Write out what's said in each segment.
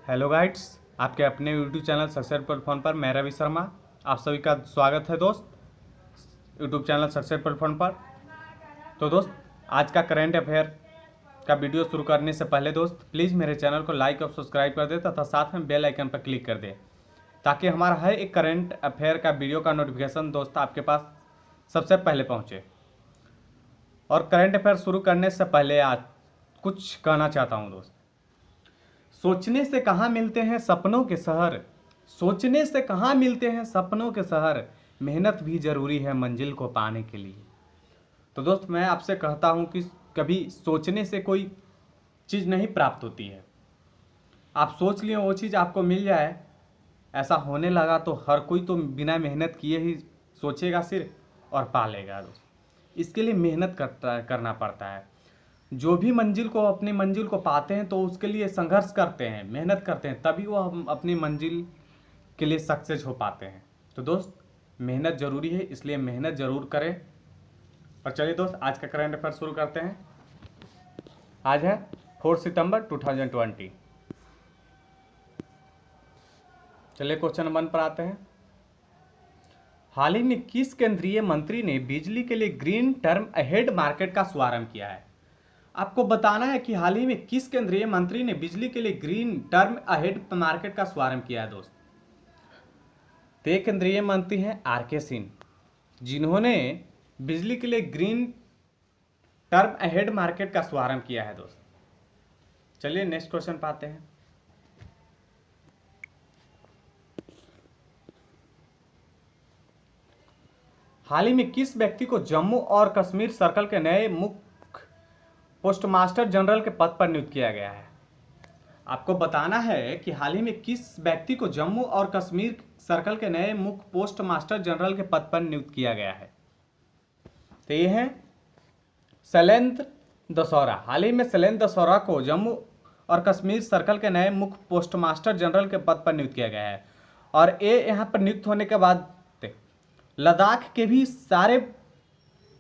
Hello guides, आपके अपने YouTube channel success platform पर मैं रवि शर्मा आप सभी का स्वागत है दोस्त यूट्यूब चैनल सक्सेस प्लेटफॉर्म पर। तो दोस्त, आज का करंट अफेयर का वीडियो शुरू करने से पहले दोस्त प्लीज़ मेरे चैनल को लाइक और सब्सक्राइब कर दे तथा साथ में बेल आइकन पर क्लिक कर दे ताकि हमारा हर एक करंट अफेयर का वीडियो का नोटिफिकेशन दोस्त आपके पास सबसे पहले पहुँचे। और करंट अफेयर शुरू करने से पहले आज कुछ कहना चाहता हूँ दोस्त। सोचने से कहाँ मिलते हैं सपनों के शहर, सोचने से कहाँ मिलते हैं सपनों के शहर, मेहनत भी जरूरी है मंजिल को पाने के लिए। तो दोस्त, मैं आपसे कहता हूँ कि कभी सोचने से कोई चीज़ नहीं प्राप्त होती है। आप सोच लिए वो चीज़ आपको मिल जाए, ऐसा होने लगा तो हर कोई तो बिना मेहनत किए ही सोचेगा सिर्फ और पा लेगा दोस्त। इसके लिए मेहनत करना पड़ता है। जो भी मंजिल को अपनी मंजिल को पाते हैं तो उसके लिए संघर्ष करते हैं, मेहनत करते हैं, तभी वो हम अपनी मंजिल के लिए सक्सेस हो पाते हैं। तो दोस्त, मेहनत ज़रूरी है, इसलिए मेहनत ज़रूर करें। और चलिए दोस्त, आज का करंट अफेयर शुरू करते हैं। आज है 4 सितंबर 2020। चलिए क्वेश्चन 1 पर आते हैं। हाल ही में किस केंद्रीय मंत्री ने बिजली के लिए ग्रीन टर्म अहेड मार्केट का शुभारंभ किया है? आपको बताना है कि हाल ही में किस केंद्रीय मंत्री ने बिजली के लिए ग्रीन टर्म अहेड मार्केट का शुभारंभ किया है दोस्त। ते केंद्रीय मंत्री हैं आर.के. सिंह, जिन्होंने बिजली के लिए ग्रीन टर्म अहेड मार्केट का शुभारंभ किया है दोस्त। चलिए नेक्स्ट क्वेश्चन पाते हैं। हाल ही में किस व्यक्ति को जम्मू और कश्मीर सर्कल के नए मुख्य पोस्टमास्टर जनरल के पद पर नियुक्त किया गया है? आपको बताना है कि हाल ही में किस व्यक्ति को जम्मू और कश्मीर सर्कल के नए मुख्य पोस्टमास्टर जनरल के पद पर नियुक्त किया गया है। तो ये है शैलेंद्र दसौरा। हाल ही में शैलेंद्र दसौरा को जम्मू और कश्मीर सर्कल के नए मुख्य पोस्टमास्टर जनरल के पद पर नियुक्त किया गया है। और ये यहाँ पर नियुक्त होने के बाद लद्दाख के भी सारे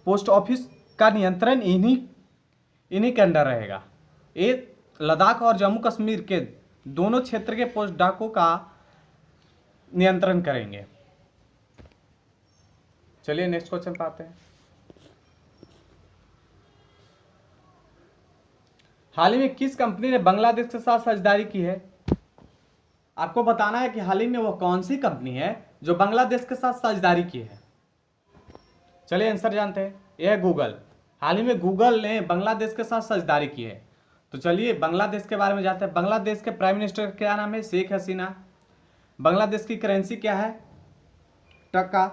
पोस्ट ऑफिस का नियंत्रण इन्हीं के अंडर रहेगा। ये लद्दाख और जम्मू कश्मीर के दोनों क्षेत्र के पोस्ट डाकों का नियंत्रण करेंगे। चलिए नेक्स्ट क्वेश्चन पाते हैं। हाल ही में किस कंपनी ने बांग्लादेश के साथ साझेदारी की है? आपको बताना है कि हाल ही में वो कौन सी कंपनी है जो बांग्लादेश के साथ साझेदारी की है। चलिए आंसर जानते हैं। यह है गूगल। हाल ही में गूगल ने बांग्लादेश के साथ साझेदारी की है। तो चलिए बांग्लादेश के बारे में जानते हैं। बांग्लादेश के प्राइम मिनिस्टर का क्या नाम है? शेख हसीना। बांग्लादेश की करेंसी क्या है? टका।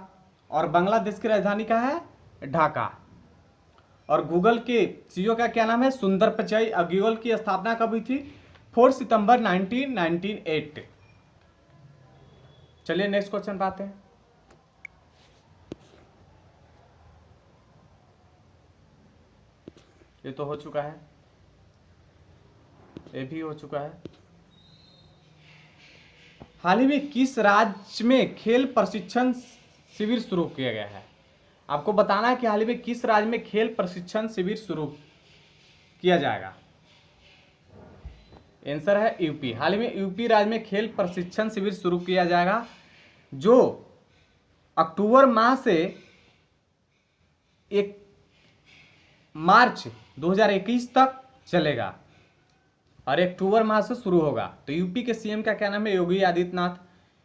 और बांग्लादेश की राजधानी क्या है? ढाका। और गूगल के सीईओ का क्या नाम है? सुंदर पिचाई। गूगल की स्थापना कब हुई थी? 4 सितंबर 1998। चलिए नेक्स्ट क्वेश्चन पाते हैं। ये तो हो चुका है, ये भी हो चुका है। हाल ही में किस राज्य में खेल प्रशिक्षण शिविर शुरू किया गया है? आपको बताना है कि हाल ही में किस राज्य में खेल प्रशिक्षण शिविर शुरू किया जाएगा। आंसर है यूपी। हाल ही में यूपी राज्य में खेल प्रशिक्षण शिविर शुरू किया जाएगा, जो अक्टूबर माह से 1 मार्च 2021 तक चलेगा और अक्टूबर माह से शुरू होगा। तो यूपी के सीएम का क्या नाम है? योगी आदित्यनाथ।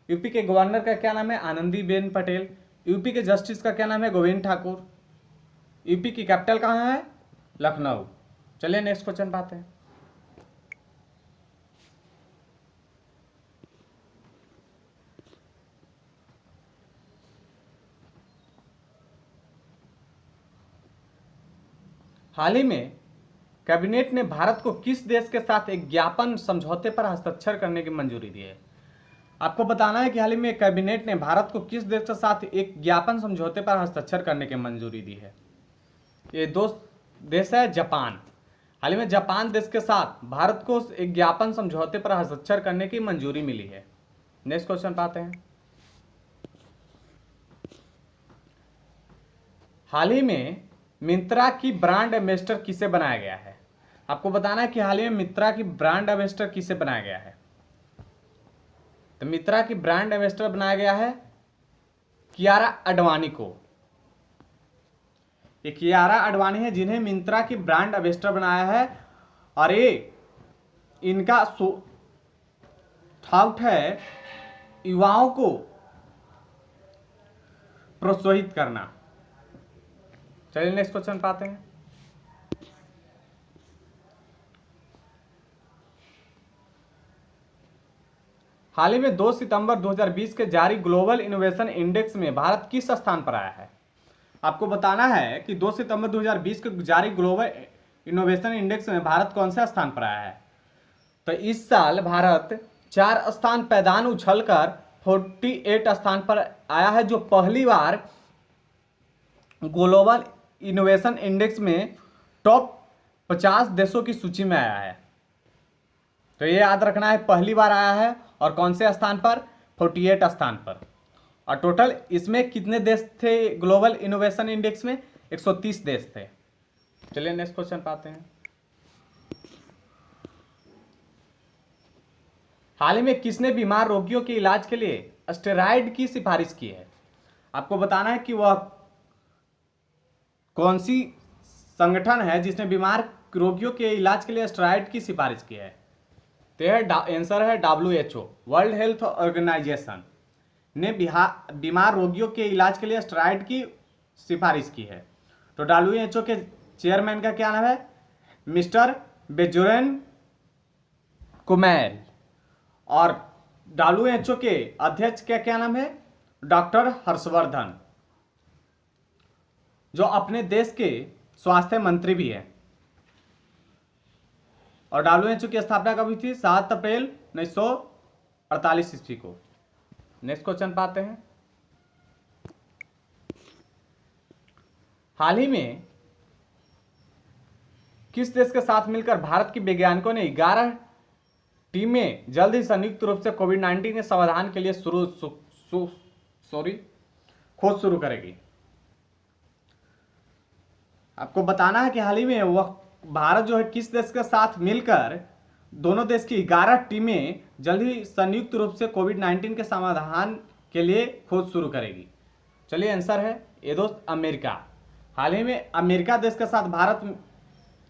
यूपी के गवर्नर का क्या नाम है? आनंदीबेन पटेल। यूपी के जस्टिस का क्या नाम है? गोविंद ठाकुर। यूपी की कैपिटल कहाँ है? लखनऊ। चलिए नेक्स्ट क्वेश्चन पाते हैं। हाल ही में कैबिनेट ने भारत को किस देश के साथ एक ज्ञापन समझौते पर हस्ताक्षर करने की मंजूरी दी है? आपको बताना है कि हाल ही में कैबिनेट ने भारत को किस देश के साथ एक ज्ञापन समझौते पर हस्ताक्षर करने की मंजूरी दी है? ये दोस्त देश है जापान। हाल ही में जापान देश के साथ भारत को एक ज्ञापन समझौते पर हस्ताक्षर करने की मंजूरी मिली है। नेक्स्ट क्वेश्चन पाते हैं। हाल ही में मिंत्रा की ब्रांड एम्बेसडर किसे बनाया गया है? आपको बताना है कि हाल ही में मिंत्रा की ब्रांड एम्बेसडर किसे बनाया गया है। तो मित्रा की ब्रांड एम्बेसडर बनाया गया है कियारा आडवाणी को। ये कियारा आडवाणी है जिन्हें मिंत्रा की ब्रांड एम्बेसडर बनाया है। और ये इनका थाउट है युवाओं को प्रोत्साहित करना। चलिए नेक्स्ट क्वेश्चन पाते हैं। हाल ही में 2 सितंबर 2020 के जारी ग्लोबल इनोवेशन इंडेक्स में भारत किस स्थान पर आया है? आपको बताना है कि 2 सितंबर 2020 के जारी ग्लोबल इनोवेशन इंडेक्स में भारत कौन से स्थान पर आया है? तो इस साल भारत 4 स्थान पैदान उछलकर 48 स्थान पर आया है, जो पहली बार ग्लोबल इनोवेशन इंडेक्स में टॉप 50 देशों की सूची में आया है। तो ये याद रखना है, पहली बार आया है और कौन से स्थान पर? 48 स्थान पर। और टोटल इसमें कितने देश थे ग्लोबल इनोवेशन इंडेक्स में? 130 देश थे। चलिए नेक्स्ट क्वेश्चन पाते हैं। हाल ही में किसने बीमार रोगियों के इलाज के लिए स्टेरॉयड की सिफारिश की है? आपको बताना है कि वह कौन सी संगठन है जिसने बीमार रोगियों के इलाज के लिए स्टेरॉयड की सिफारिश की है। तो आंसर है WHO, वर्ल्ड हेल्थ ऑर्गेनाइजेशन ने बीमार रोगियों के इलाज के लिए स्टेरॉयड की सिफारिश की है। तो WHO के चेयरमैन का क्या नाम है? मिस्टर बेजोरेन कुमैर। और WHO के अध्यक्ष का क्या नाम है? डॉक्टर हर्षवर्धन, जो अपने देश के स्वास्थ्य मंत्री भी हैं। और WHO की स्थापना कब हुई थी? 7 अप्रैल 1948 ईस्वी को। नेक्स्ट क्वेश्चन पाते हैं। हाल ही में किस देश के साथ मिलकर भारत के वैज्ञानिकों ने 11 टीमें जल्द ही संयुक्त रूप से कोविड-19 के समाधान के लिए खोज शुरू करेगी? आपको बताना है कि हाल ही में वह भारत जो है किस देश के साथ मिलकर दोनों देश की 11 टीमें जल्द ही संयुक्त रूप से कोविड-19 के समाधान के लिए खोज शुरू करेगी। चलिए आंसर है ये दोस्त अमेरिका। हाल ही में अमेरिका देश के साथ भारत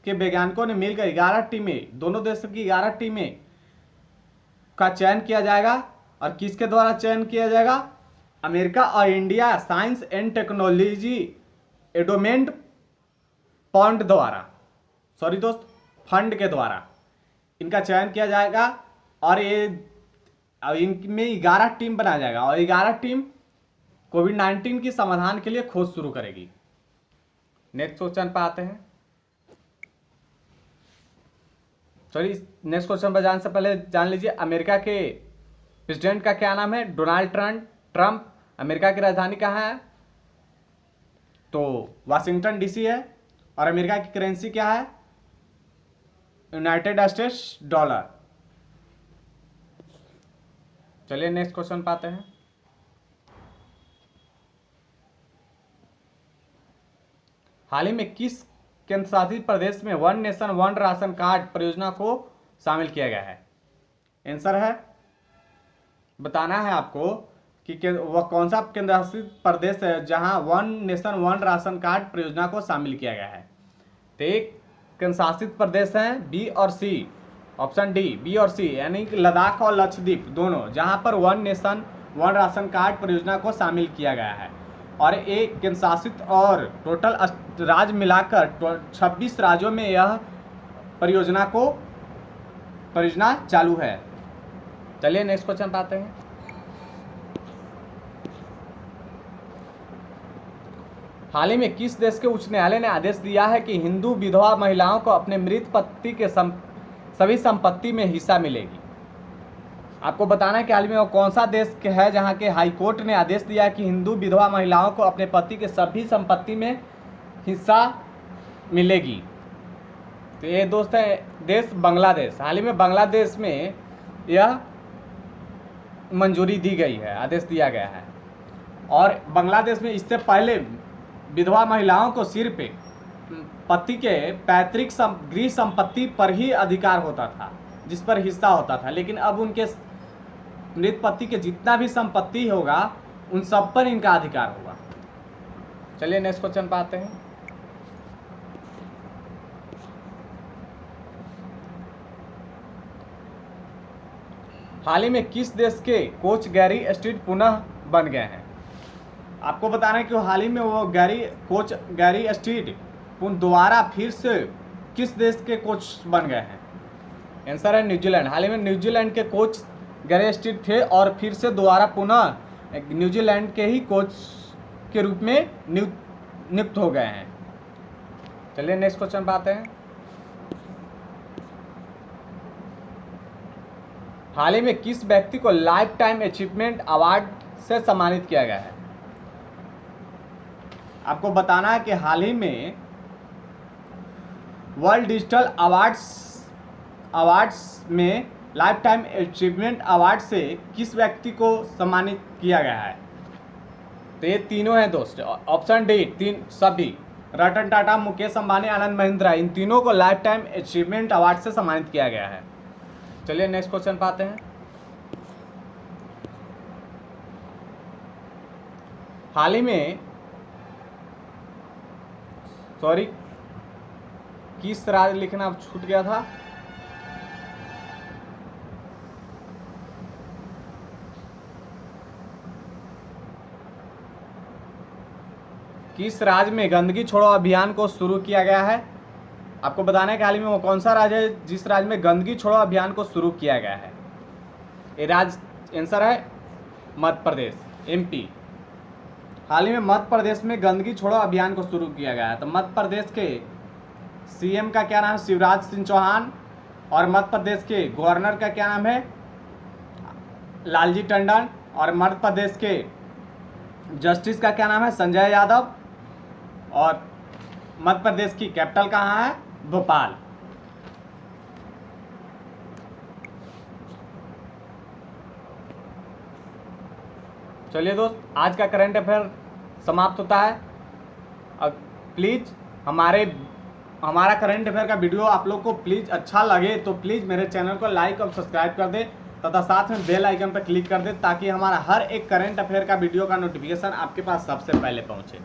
के वैज्ञानिकों ने मिलकर 11 टीमें, दोनों देशों की 11 टीमें का चयन किया जाएगा। और किसके द्वारा चयन किया जाएगा? अमेरिका और India science and technology endowment fund द्वारा, सॉरी दोस्त, फंड के द्वारा इनका चयन किया जाएगा। और ये इनमें 11 टीम बनाया जाएगा और 11 टीम कोविड-19 की समाधान के लिए खोज शुरू करेगी। नेक्स्ट क्वेश्चन पर आते हैं। चलिए नेक्स्ट क्वेश्चन पर जाने से पहले जान लीजिए अमेरिका के प्रेसिडेंट का क्या नाम है? Donald Trump. अमेरिका की राजधानी कहाँ है? तो वाशिंगटन DC है। और अमेरिका की करेंसी क्या है? United states dollar. चलिए नेक्स्ट क्वेश्चन पाते हैं। हाल ही में किस केंद्र शासित प्रदेश में one nation one ration card परियोजना को शामिल किया गया है? आंसर है, बताना है आपको कि वह कौन सा केंद्र शासित प्रदेश है जहां one nation one ration card परियोजना को शामिल किया गया है। तो एक केंद्र शासित प्रदेश हैं बी और सी, ऑप्शन डी बी और सी, यानी कि लद्दाख और लक्षद्वीप दोनों, जहां पर one nation one ration card परियोजना को शामिल किया गया है। और एक केंद्र शासित और टोटल राज्य मिलाकर 26 राज्यों में यह परियोजना चालू है। चलिए नेक्स्ट क्वेश्चन पाते हैं। हाल ही में किस देश के उच्च न्यायालय ने आदेश दिया है कि हिंदू विधवा महिलाओं को अपने मृत पति के सभी संपत्ति में हिस्सा मिलेगी? आपको बताना है कि हाल ही में वो कौन सा देश है जहां के हाई कोर्ट ने आदेश दिया है कि हिंदू विधवा महिलाओं को अपने पति के सभी संपत्ति में हिस्सा मिलेगी। तो ये दोस्त है देश बांग्लादेश। हाल ही में बांग्लादेश में यह मंजूरी दी गई है, आदेश दिया गया है। और बांग्लादेश में इससे पहले विधवा महिलाओं को सिर्फ पति के पैतृक गृह संपत्ति पर ही अधिकार होता था, जिस पर हिस्सा होता था। लेकिन अब उनके मृत पति के जितना भी संपत्ति होगा उन सब पर इनका अधिकार होगा। चलिए नेक्स्ट क्वेश्चन पे आते हैं। हाल ही में किस देश के कोच गैरी स्ट्रीट पुनः बन गए हैं? आपको बताना है कि हाल ही में वो कोच गैरी स्ट्रीट दोबारा फिर से किस देश के कोच बन गए हैं? आंसर है न्यूजीलैंड। हाल ही में न्यूजीलैंड के कोच गैरी स्ट्रीट थे और फिर से दोबारा पुनः न्यूजीलैंड के ही कोच के रूप में नियुक्त हो गए हैं। चलिए नेक्स्ट क्वेश्चन पे आते हैं। हाल ही में किस व्यक्ति को लाइफ टाइम अचीवमेंट अवार्ड से सम्मानित किया गया है? आपको बताना है कि हाल ही में वर्ल्ड डिजिटल अवार्ड्स में लाइफ टाइम अचीवमेंट अवार्ड से किस व्यक्ति को सम्मानित किया गया है? तो ये तीनों हैं दोस्त, ऑप्शन डी तीन सभी, रतन टाटा, मुकेश अंबानी, आनंद महिंद्रा, इन तीनों को लाइफ टाइम अचीवमेंट अवार्ड से सम्मानित किया गया है। चलिए नेक्स्ट क्वेश्चन पाते हैं। हाल ही में किस राज्य लिखना छूट गया था? किस राज्य में गंदगी छोड़ो अभियान को शुरू किया गया है? आपको बताना है कि हाल ही में वो कौन सा राज्य है जिस राज्य में गंदगी छोड़ो अभियान को शुरू किया गया है? ये राज्य आंसर है मध्य प्रदेश, एमपी। हाल ही में मध्य प्रदेश में गंदगी छोड़ो अभियान को शुरू किया गया है। तो मध्य प्रदेश के सीएम का क्या नाम है? शिवराज सिंह चौहान। और मध्य प्रदेश के गवर्नर का क्या नाम है? लालजी टंडन। और मध्य प्रदेश के जस्टिस का क्या नाम है? संजय यादव। और मध्य प्रदेश की कैपिटल कहाँ है? भोपाल। चलिए दोस्त, आज का करंट अफेयर समाप्त होता है। अब प्लीज़ हमारा करंट अफेयर का वीडियो आप लोग को प्लीज़ अच्छा लगे तो प्लीज़ मेरे चैनल को लाइक और सब्सक्राइब कर दे तथा साथ में बेल आइकन पर क्लिक कर दे ताकि हमारा हर एक करंट अफेयर का वीडियो का नोटिफिकेशन आपके पास सबसे पहले पहुंचे।